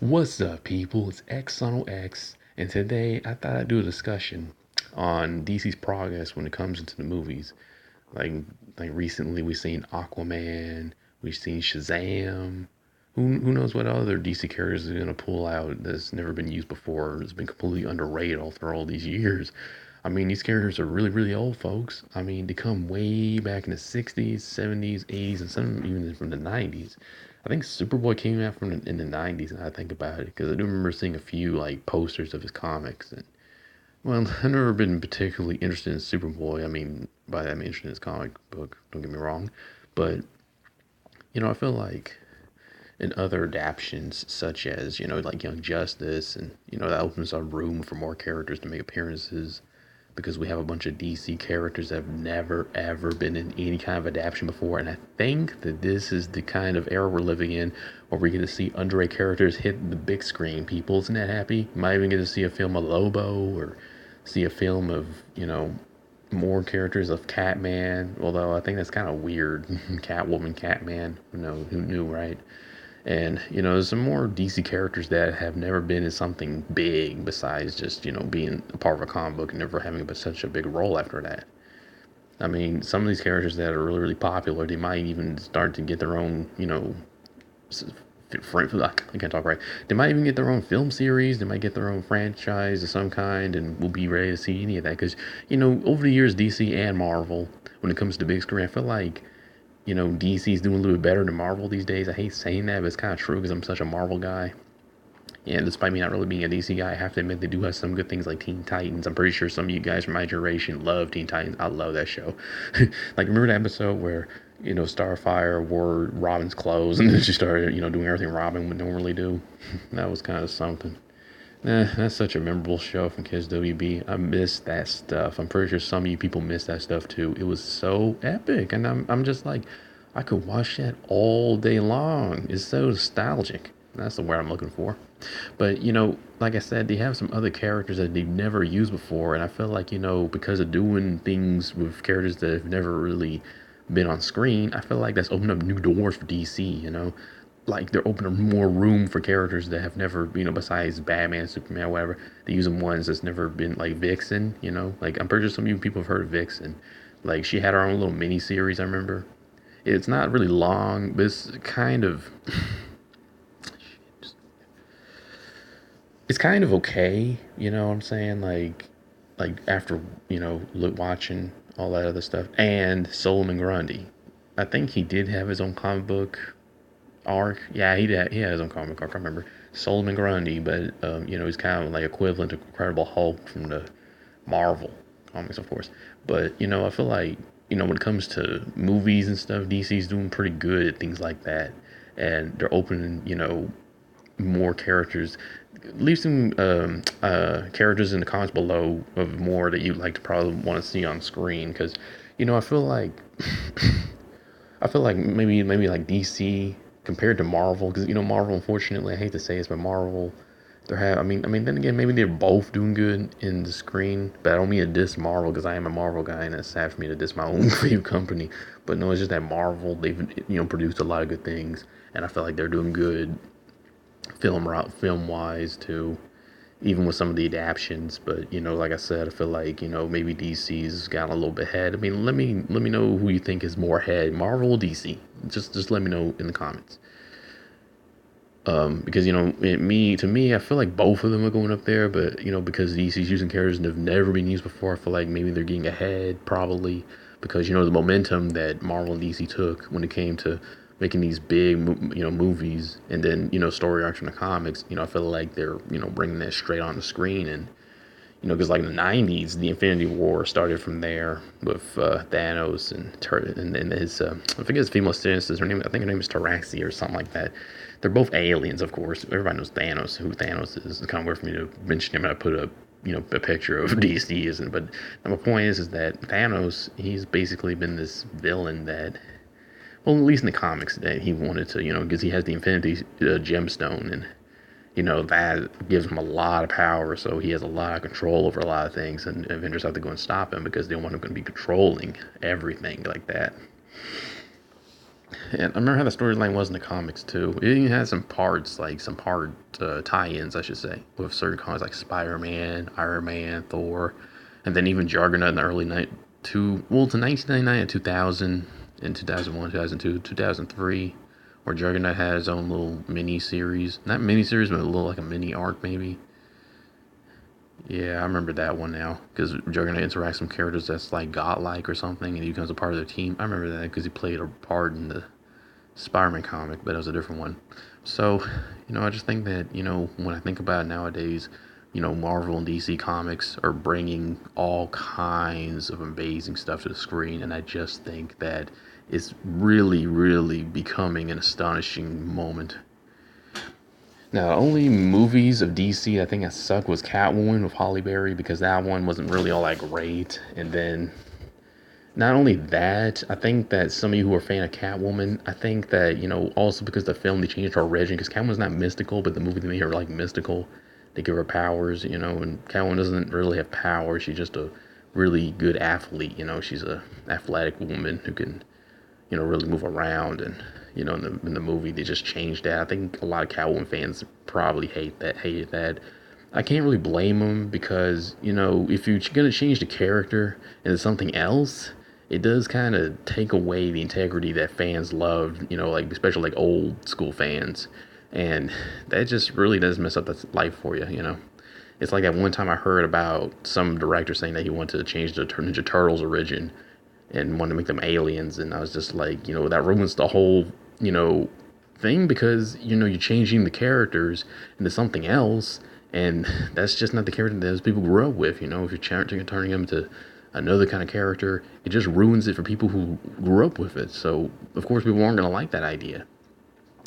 What's up, people? It's X on X, and today I thought I'd do a discussion on DC's progress when it comes into the movies. Like, like recently we've seen Aquaman, we've seen Shazam. Who knows what other DC characters are gonna pull out that's never been used before? It's been completely underrated all through all these years. I mean, these characters are really, really old, folks. I mean, they come way back in the 60s, 70s, 80s, and some even from the 90s. I think Superboy came out in the 90s, and I think about it, because I do remember seeing a few, like, posters of his comics. And, well, I've never been particularly interested in Superboy. I mean, by that I mean interested in his comic book, don't get me wrong. But, I feel like in other adaptations, such as, like Young Justice, and, that opens up room for more characters to make appearances because we have a bunch of DC characters that have never ever been in any kind of adaptation before. And I think that this is the kind of era we're living in where we're going to see underrated characters hit the big screen. People, isn't that happy? You might even get to see a film of Lobo or see a film of, more characters of Catman, although I think that's kind of weird. Catwoman, Catman, who knew, right? And, there's some more DC characters that have never been in something big besides just, being a part of a comic book and never having such a big role after that. I mean, some of these characters that are really, really popular, they might even start to get their own, I can't talk right. They might even get their own film series. They might get their own franchise of some kind, and we'll be ready to see any of that. Because, over the years, DC and Marvel, when it comes to big screen, I feel like DC's doing a little bit better than Marvel these days. I hate saying that, but it's kind of true because I'm such a Marvel guy. And despite me not really being a DC guy, I have to admit they do have some good things like Teen Titans. I'm pretty sure some of you guys from my generation love Teen Titans. I love that show. Like, remember the episode where, Starfire wore Robin's clothes and then she started, doing everything Robin would normally do? That was kind of something. That's such a memorable show from Kids WB. I miss that stuff. I'm pretty sure some of you people miss that stuff too. It was so epic, and I'm just like, I could watch that all day long. It's so nostalgic. That's the word I'm looking for. But like I said, they have some other characters that they've never used before, and I feel like because of doing things with characters that have never really been on screen, I feel like that's opened up new doors for DC. Like they're opening more room for characters that have never, besides Batman, Superman, whatever. They use them ones that's never been like Vixen, Like I'm pretty sure some of you people have heard of Vixen. Like she had her own little mini series, I remember. It's not really long, but it's kind of okay, you know what I'm saying? Like after, look watching all that other stuff. And Solomon Grundy. I think he did have his own comic book arc. Yeah, he had his own comic arc. I remember Solomon Grundy, but he's kind of like equivalent to Incredible Hulk from the Marvel comics, of course. But I feel like when it comes to movies and stuff, DC's doing pretty good at things like that, and they're opening more characters. Leave some characters in the comments below of more that you'd like to probably want to see on screen, because I feel like maybe like DC compared to Marvel, because Marvel, unfortunately, I hate to say this, but Marvel, I mean then again, maybe they're both doing good in the screen, but I don't mean to diss Marvel because I am a Marvel guy and it's sad for me to diss my own favorite company. But no, it's just that Marvel, they've produced a lot of good things, and I feel like they're doing good film wise too, even with some of the adaptions. But like I said, I feel like maybe DC's got a little bit ahead. I mean, let me know who you think is more ahead, Marvel or DC. Just let me know in the comments. Because to me, I feel like both of them are going up there, but because DC's using characters that have never been used before, I feel like maybe they're getting ahead probably because the momentum that Marvel and DC took when it came to making these big movies, and then story arcs in the comics. I feel like they're bringing that straight on the screen. And because like in the '90s, the Infinity War started from there with Thanos and his I forget his female assistant. I think her name is Taraxi or something like that. They're both aliens, of course. Everybody knows Thanos. Who Thanos is? It's kind of weird for me to mention him. And I put a picture of DC, isn't? But my point is that Thanos, he's basically been this villain that, well, at least in the comics, that he wanted to, because he has the Infinity Gemstone, and that gives him a lot of power, so he has a lot of control over a lot of things, and Avengers have to go and stop him because they want him to be controlling everything like that. And I remember how the storyline was in the comics too. It even had some parts, like some part tie-ins, I should say, with certain comics like Spider-Man, Iron Man, Thor, and then even Juggernaut in the early night to 1999 and 2000 and 2001, 2002, 2003, where Juggernaut had his own little mini series, not mini series, but a little like a mini arc maybe. Yeah, I remember that one now because Juggernaut interacts with some characters that's like godlike or something, and he becomes a part of their team. I remember that because he played a part in the Spider-Man comic, but it was a different one. So, I just think that when I think about it nowadays, Marvel and DC comics are bringing all kinds of amazing stuff to the screen, and I just think that it's really, really becoming an astonishing moment. Now, the only movies of DC I think that sucked was Catwoman with Holly Berry because that one wasn't really all that great. And then not only that, I think that some of you who are a fan of Catwoman, I think that, also because the film they changed her origin, because Catwoman's not mystical, but the movie they made her like mystical. They give her powers, and Catwoman doesn't really have powers. She's just a really good athlete, she's a athletic woman who can, really move around. And, in the movie, they just changed that. I think a lot of Catwoman fans probably hated that. I can't really blame them because, if you're going to change the character into something else, it does kind of take away the integrity that fans loved, like, especially like old school fans. And that just really does mess up the life for you. It's like that one time I heard about some director saying that he wanted to change the Ninja Turtles origin and wanted to make them aliens. And I was just like, that ruins the whole, thing because, you're changing the characters into something else. And that's just not the character that those people grew up with. If you're turning them into another kind of character, it just ruins it for people who grew up with it. So, of course, people aren't going to like that idea.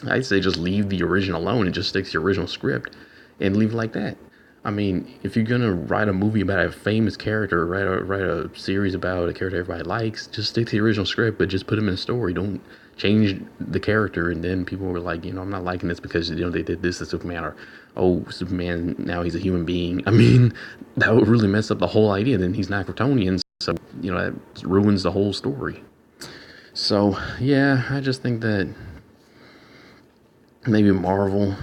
I'd say just leave the original alone and just stick to the original script and leave it like that. I mean, if you're gonna write a movie about a famous character, write a series about a character everybody likes, just stick to the original script, but just put him in a story. Don't change the character, and then people were like, I'm not liking this because they did this to Superman, or oh, Superman now he's a human being. I mean, that would really mess up the whole idea. Then he's not Kryptonian, so that ruins the whole story. So yeah, I just think that maybe Marvel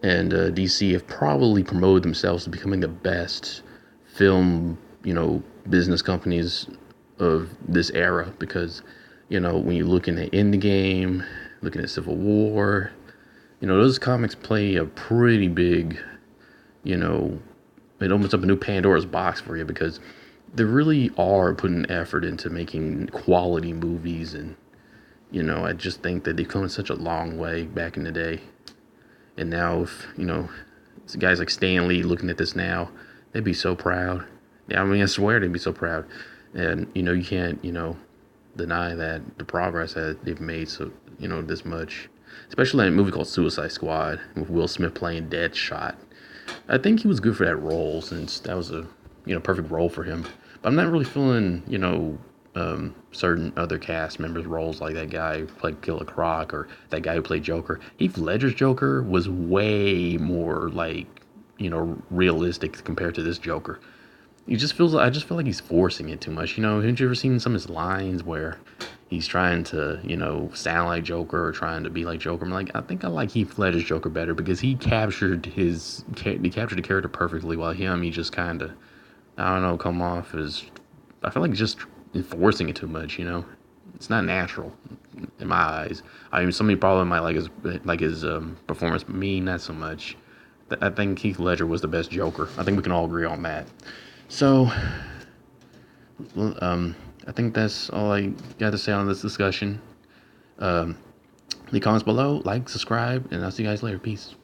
and DC have probably promoted themselves to becoming the best film, business companies of this era because, when you're looking at Endgame, looking at Civil War, those comics play a pretty big, you know, it opens up a new Pandora's box for you because they really are putting effort into making quality movies. And, I just think that they've come such a long way back in the day. And now, if guys like Stan Lee looking at this now, they'd be so proud. Yeah, I mean, I swear they'd be so proud. And you can't deny that the progress that they've made. So this much, especially in a movie called Suicide Squad with Will Smith playing Deadshot. I think he was good for that role since that was a perfect role for him. But I'm not really feeling certain other cast members' roles like that guy who played Killer Croc or that guy who played Joker. Heath Ledger's Joker was way more like realistic compared to this Joker. I just feel like he's forcing it too much. Haven't you ever seen some of his lines where he's trying to, sound like Joker or trying to be like Joker? I'm like, I think I like Heath Ledger's Joker better because he captured the character perfectly, while he just kind of, I don't know, come off as, I feel like just enforcing it too much. It's not natural in my eyes. I mean, somebody probably might like his performance, but me, not so much. I think Heath Ledger was the best Joker. I think we can all agree on that. So, I think that's all I got to say on this discussion. Leave comments below, like, subscribe, and I'll see you guys later. Peace.